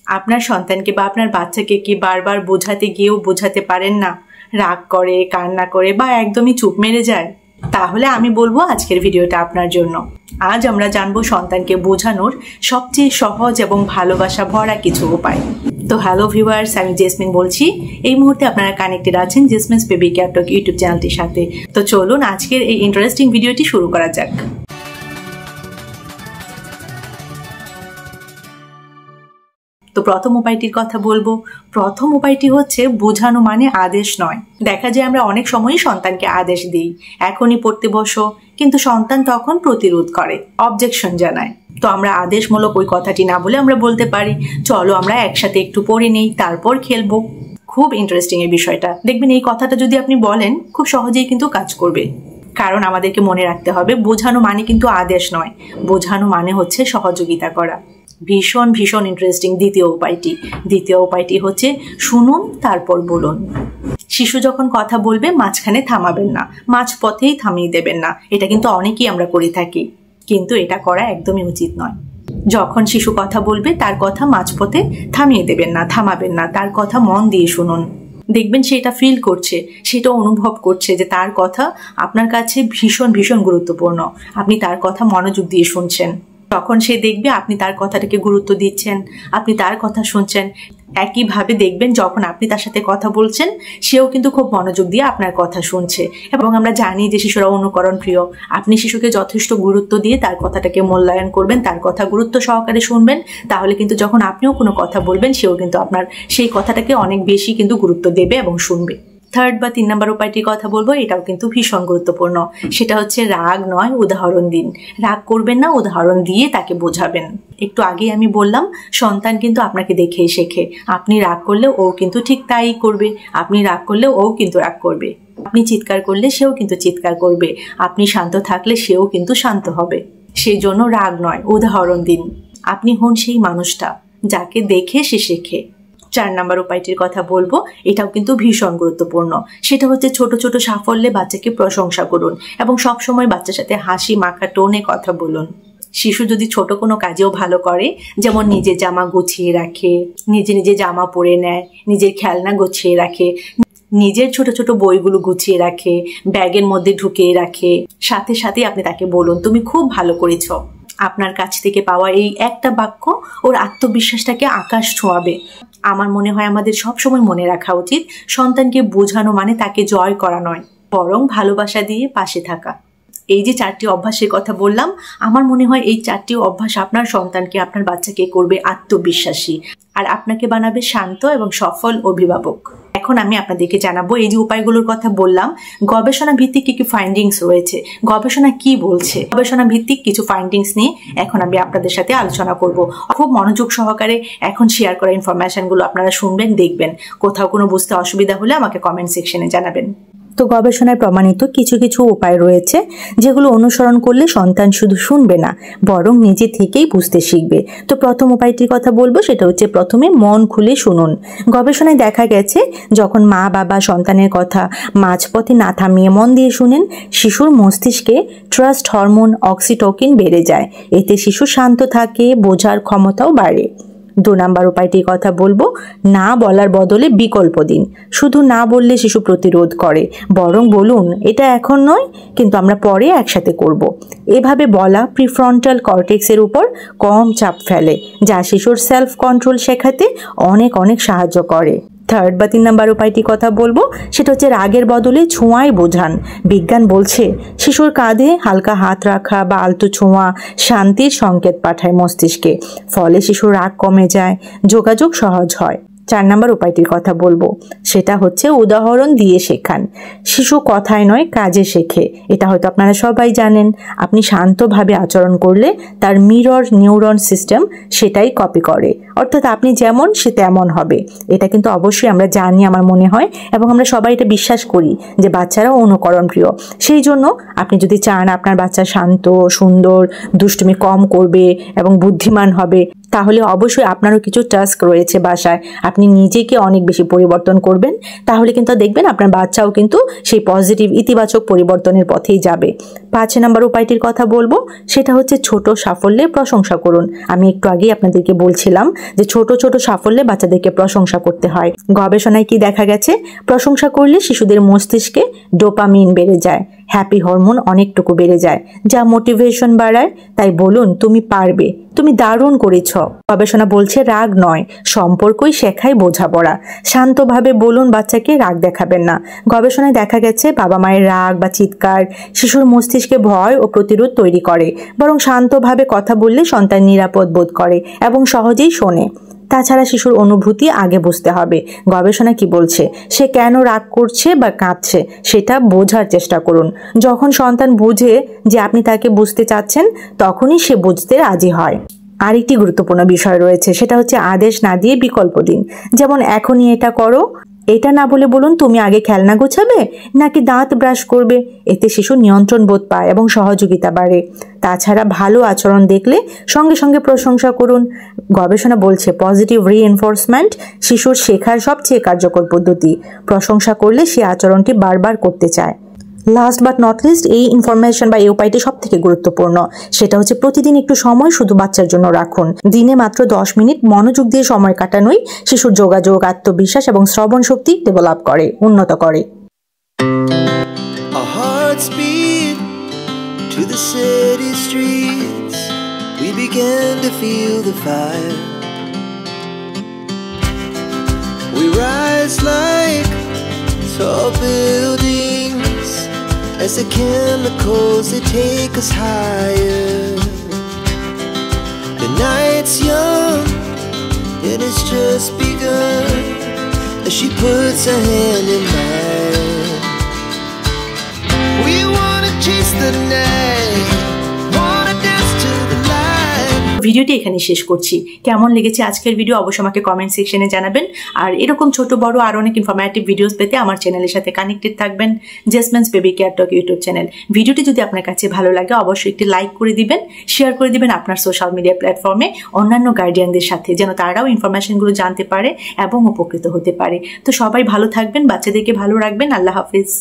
আপনার সন্তানকে বা আপনার বাচ্চাকে কি বারবার বোঝাতে গিয়েও বোঝাতে পারেন না, রাগ করে, কান্না করে বা একদমই চুপ মেরে যায়? তাহলে আমি বলবো আজকের ভিডিওটা আপনার জন্য। আজ আমরা জানবো সন্তানকে বোঝানোর সবচেয়ে সহজ এবং ভালোবাসা ভরা কিছু উপায়। তো হ্যালো ভিউয়ার্স, আমি জেসমিন বলছি। এই মুহূর্তে আপনারা কানেক্টেড আছেন জেসমিনস বেবি কেয়ার টক ইউটিউব চ্যানেলটির সাথে। তো চলুন আজকের এই ইন্টারেস্টিং ভিডিওটি শুরু করা যাক। তো প্রথম উপায়টির কথা বলবো। প্রথম উপায়টি হচ্ছে বোঝানো মানে আদেশ নয়। দেখা যায় আমরা অনেক সময়ই সন্তানকে আদেশ দিই, এখনই পড়তে বসো, কিন্তু সন্তান তখন প্রতিরোধ করে, অবজেকশন জানায়। তো আমরা আদেশমূলক ওই কথাটি না বলে আমরা বলতে পারি, চলো আমরা একসাথে একটু পড়ে নেই, তারপর খেলবো। খুব ইন্টারেস্টিং এই বিষয়টা। দেখবেন এই কথাটা যদি আপনি বলেন খুব সহজেই কিন্তু কাজ করবে। কারণ আমাদেরকে মনে রাখতে হবে বোঝানো মানে কিন্তু আদেশ নয়, বোঝানো মানে হচ্ছে সহযোগিতা করা। ভীষণ ভীষণ ইন্টারেস্টিং দ্বিতীয় উপায়টি হচ্ছে শুনুন তারপর বলুন। শিশু যখন কথা বলবে মাঝখানে থামাবেন না, মাঝপথেই থামিয়ে দেবেন না। এটা কিন্তু অনেকেই আমরা করে থাকি, কিন্তু এটা করা একদমই উচিত নয়। যখন শিশু কথা বলবে তার কথা মাঝপথে থামিয়ে দেবেন না, থামাবেন না। তার কথা মন দিয়ে শুনুন। দেখবেন সেটা ফিল করছে, সেটা অনুভব করছে যে তার কথা আপনার কাছে ভীষণ ভীষণ গুরুত্বপূর্ণ। আপনি তার কথা মনোযোগ দিয়ে শুনছেন। তখন সে দেখবে আপনি তার কথাটাকে গুরুত্ব দিচ্ছেন, আপনি তার কথা শুনছেন। একইভাবে দেখবেন যখন আপনি তার সাথে কথা বলছেন, সেও কিন্তু খুব মনোযোগ দিয়ে আপনার কথা শুনছে। এবং আমরা জানি যে শিশুরা অনুকরণ প্রিয়। আপনি শিশুকে যথেষ্ট গুরুত্ব দিয়ে তার কথাটাকে মূল্যায়ন করবেন, তার কথা গুরুত্ব সহকারে শুনবেন, তাহলে কিন্তু যখন আপনিও কোনো কথা বলবেন সেও কিন্তু আপনার সেই কথাটাকে অনেক বেশি কিন্তু গুরুত্ব দেবে এবং শুনবে। থার্ড বা 3 নম্বর উপায়টির কথা বলবো, এটাও কিন্তু ভীষণ গুরুত্বপূর্ণ। সেটা হচ্ছে রাগ নয়, উদাহরণ দিন। রাগ করবেন না, উদাহরণ দিয়ে তাকে বোঝাবেন। একটু আগেই আমি বললাম সন্তান কিন্তু আপনাকে দেখেই শেখে। আপনি রাগ করলে ও কিন্তু ঠিক তাই করবে, আপনি রাগ করলে ও কিন্তু রাগ করবে। আপনি চিৎকার করলে সেও কিন্তু চিৎকার করবে, আপনি শান্ত থাকলে সেও কিন্তু শান্ত হবে। সেই জন্য রাগ নয়, উদাহরণ দিন। আপনি হন সেই মানুষটা যাকে দেখে সে শেখে। 4 নম্বর উপায়টির কথা বলবো, এটাও কিন্তু ভীষণ গুরুত্বপূর্ণ। সেটা হচ্ছে ছোট ছোট সাফল্যে বাচ্চাকে প্রশংসা করুন এবং সবসময় বাচ্চার সাথে হাসি মাখা টোনে কথা বলুন। শিশু যদি ছোট কোনো কাজেও ভালো করে, যেমন নিজের জামা গুছিয়ে রাখে, নিজে জামা পরে নেয়, নিজের খেলনা গুছিয়ে রাখে, নিজের ছোট ছোট বইগুলো গুছিয়ে রাখে, ব্যাগের মধ্যে ঢুকিয়ে রাখে, সাথে সাথে আপনি তাকে বলুন তুমি খুব ভালো করেছ। আপনার কাছ থেকে পাওয়া এই একটা বাক্য ওর আত্মবিশ্বাসটাকে আকাশ ছোঁয়াবে। আমার মনে হয় আমাদের সবসময় মনে রাখা উচিত সন্তানকে বোঝানো মানে তাকে জয় করা নয়, বরং ভালোবাসা দিয়ে পাশে থাকা। এই যে 4টি অভ্যাসের কথা বললাম, আমার মনে হয় এই 4টি অভ্যাস আপনার সন্তানকে, আপনার বাচ্চাকে করবে আত্মবিশ্বাসী, আর আপনাকে বানাবে শান্ত এবং সফল অভিভাবক। এখন আমি আপনাদেরকে জানাবো এই যে উপায়গুলোর কথা বললাম, গবেষণা ভিত্তিক কি কি ফাইন্ডিংস রয়েছে, গবেষণা কি বলছে। গবেষণা ভিত্তিক কিছু ফাইন্ডিংস নিয়ে এখন আমি আপনাদের সাথে আলোচনা করব। খুব মনোযোগ সহকারে এখন শেয়ার করা ইনফরমেশনগুলো আপনারা শুনবেন, দেখবেন। কোথাও কোনো বুঝতে অসুবিধা হলে আমাকে কমেন্ট সেকশনে জানাবেন। তো গবেষণায় প্রমাণিত কিছু কিছু উপায় রয়েছে যেগুলো অনুসরণ করলে সন্তান শুধু শুনবে না, বরং নিজে থেকেই বুঝতে শিখবে। তো প্রথম উপায়টির কথা বলবো, সেটা হচ্ছে প্রথমে মন খুলে শুনুন। গবেষণায় দেখা গেছে যখন মা বাবা সন্তানের কথা মাঝপথে না থামিয়ে মন দিয়ে শুনেন, শিশুর মস্তিষ্কে ট্রাস্ট হরমোন অক্সিটোকিন বেড়ে যায়। এতে শিশু শান্ত থাকে, বোঝার ক্ষমতাও বাড়ে। 2 নম্বর উপায়টির কথা বলবো, না বলার বদলে বিকল্প দিন। শুধু না বললে শিশু প্রতিরোধ করে, বরং বলুন এটা এখন নয়, কিন্তু আমরা পরে একসাথে করব। এভাবে বলা প্রিফ্রন্টাল কর্টেক্সের উপর কম চাপ ফেলে, যা শিশুর সেলফ কন্ট্রোল শেখাতে অনেক সাহায্য করে। থার্ড বা 3 নম্বর উপায়টির কথা বলবো, সেটা হচ্ছে রাগের বদলে ছোঁয়ায় বোঝান। বিজ্ঞান বলছে শিশুর কাঁধে হালকা হাত রাখা বা আলতো ছোঁয়া শান্তির সংকেত পাঠায় মস্তিষ্কে, ফলে শিশুর রাগ কমে যায়, যোগাযোগ সহজ হয়। 4 নম্বর উপায়টির কথা বলবো, সেটা হচ্ছে উদাহরণ দিয়ে শেখান। শিশু কথায় নয় কাজে শেখে, এটা হয়তো আপনারা সবাই জানেন। আপনি শান্তভাবে আচরণ করলে তার মিরর নিউরন সিস্টেম সেটাই কপি করে, অর্থাৎ আপনি যেমন সে তেমন হবে। এটা কিন্তু অবশ্যই আমরা জানি, আমার মনে হয়, এবং আমরা সবাই এটা বিশ্বাস করি যে বাচ্চারাও অনুকরণ প্রিয়। সেই জন্য আপনি যদি চান আপনার বাচ্চা শান্ত, সুন্দর, দুষ্টুমি কম করবে এবং বুদ্ধিমান হবে, তাহলে অবশ্যই আপনারও কিছু টাস্ক রয়েছে বাসায়, আপনি নিজেকে অনেক বেশি পরিবর্তন করবেন, তাহলে কিন্তু দেখবেন আপনার বাচ্চাও কিন্তু সেই পজিটিভ ইতিবাচক পরিবর্তনের পথেই যাবে। 5 নম্বর উপায়টির কথা বলবো, সেটা হচ্ছে ছোট সাফল্যের প্রশংসা করুন। আমি একটু আগেই আপনাদেরকে বলছিলাম যে ছোট ছোট সাফল্যে বাচ্চাদেরকে প্রশংসা করতে হয়। গবেষণায় কি দেখা গেছে, প্রশংসা করলে শিশুদের মস্তিষ্কে ডোপামিন বেড়ে যায়, হ্যাপি হরমোন অনেকটুকু বেড়ে যায়, যা মোটিভেশন বাড়ায়। তাই বলুন, তুমি পারবে, তুমি দারুণ করেছ। গবেষণা বলছে রাগ নয়, সম্পর্কই শেখায় বোঝাপড়া। শান্তভাবে বলুন, বাচ্চাকে রাগ দেখাবেন না। গবেষণায় দেখা গেছে বাবা মায়ের রাগ বা চিৎকার শিশুর মস্তিষ্কে ভয় ও প্রতিরোধ তৈরি করে, বরং শান্তভাবে কথা বললে সন্তান নিরাপদ বোধ করে এবং সহজেই শোনে। তাছাড়া শিশুর অনুভূতি আগে বুঝতে হবে। গবেষণা কি বলছে, সে কেন রাগ করছে বা কাঁদছে সেটা বোঝার চেষ্টা করুন। যখন সন্তান বুঝে যে আপনি তাকে বুঝতে চাচ্ছেন, তখনই সে বুঝতে রাজি হয়। আরেকটি গুরুত্বপূর্ণ বিষয় রয়েছে, সেটা হচ্ছে আদেশ না দিয়ে বিকল্প দিন। যেমন এখনই এটা করো, এটা না বলে বলুন তুমি আগে খেলনা গোছাবে নাকি দাঁত ব্রাশ করবে। এতে শিশু নিয়ন্ত্রণ বোধ পায় এবং সহযোগিতা বাড়ে। তাছাড়া ভালো আচরণ দেখলে সঙ্গে সঙ্গে প্রশংসা করুন। গবেষণা বলছে পজিটিভ রিএনফোর্সমেন্ট শিশুর শেখার সবচেয়ে কার্যকর পদ্ধতি। প্রশংসা করলে সে আচরণটি বারবার করতে চায়। লাস্ট বাট নট লিস্ট, এই ইনফরমেশন বা এই উপায়টি সব থেকে গুরুত্বপূর্ণ। সেটা হচ্ছে প্রতিদিন একটু সময় শুধু বাচ্চার জন্য রাখুন। দিনে মাত্র 10 মিনিট মনোযোগ দিয়ে সময় কাটানোই শিশুর যোগাযোগ, আত্মবিশ্বাস এবং শ্রবণ শক্তি ডেভেলপ করে, উন্নত করে। As the chemicals that take us higher. The night's young and it's just begun as she puts her hand in mine. We wanna chase the night, wanna dance to the light. ভিডিওটি এখানে শেষ করছি। কেমন লেগেছে আজকের video অবশ্যই আমাকে comment সেকশনে জানাবেন। আর এরকম ছোট বড় আর অনেক ইনফরমেটিভ ভিডিওস পেতে আমার চ্যানেলের সাথে কানেক্টেড থাকবেন, Jasmine's baby care talk YouTube channel. ভিডিওটি যদি আপনার কাছে ভালো লাগে অবশ্যই একটি লাইক করে দিবেন, শেয়ার করে দিবেন আপনার সোশ্যাল মিডিয়া প্ল্যাটফর্মে অন্যান্য গার্ডিয়ানদের সাথে, যেন তারাও ইনফরমেশনগুলো জানতে পারে এবং উপকৃত হতে পারে। তো সবাই ভালো থাকবেন, বাচ্চাদেরকে ভালো রাখবেন। আল্লাহ হাফিজ।